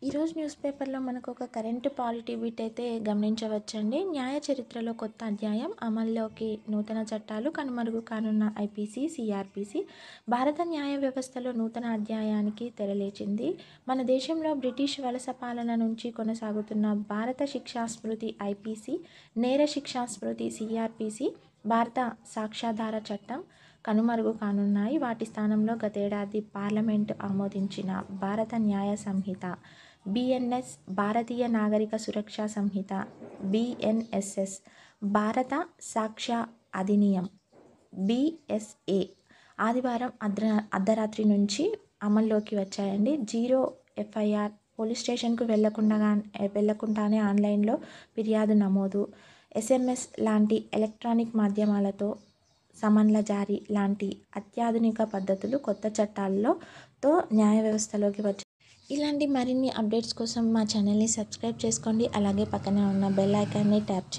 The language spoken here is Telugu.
ఈరోజు న్యూస్ పేపర్లో మనకు ఒక కరెంటు పాలిటీ బిట్ అయితే గమనించవచ్చండి. న్యాయ చరిత్రలో కొత్త అధ్యాయం, అమల్లోకి నూతన చట్టాలు, కనుమరుగు కానున్న ఐపీసీ, సిఆర్పిసి. భారత న్యాయ వ్యవస్థలో నూతన అధ్యాయానికి తెరలేచింది. మన దేశంలో బ్రిటిష్ వలస పాలన నుంచి కొనసాగుతున్న భారత శిక్షాస్మృతి ఐపీసీ, నేర శిక్షాస్మృతి సిఆర్పిసి, భారత సాక్ష్యాధార చట్టం కనుమరుగు కానున్నాయి. వాటి స్థానంలో గతేడాది పార్లమెంటు ఆమోదించిన భారత న్యాయ సంహిత బిఎన్ఎస్, భారతీయ నాగరిక సురక్షా సంహిత బిఎన్ఎస్ఎస్, భారత సాక్ష్య అధినియం బిఎస్ఏ ఆదివారం అర్ధరాత్రి నుంచి అమల్లోకి వచ్చాయండి. జీరో ఎఫ్ఐఆర్, పోలీస్ స్టేషన్కు వెళ్లకుండానే ఆన్లైన్లో ఫిర్యాదు నమోదు, ఎస్ఎంఎస్ లాంటి ఎలక్ట్రానిక్ మాధ్యమాలతో సమన్ల జారీ లాంటి అత్యాధునిక పద్ధతులు కొత్త చట్టాలతో న్యాయ వ్యవస్థలోకి వచ్చాయి. ఇలాంటి మరిన్ని అప్డేట్స్ కోసం మా ఛానల్ని సబ్స్క్రైబ్ చేసుకోండి. అలాగే పక్కనే ఉన్న బెల్ ఐకాన్ని ట్యాప్ చేయండి.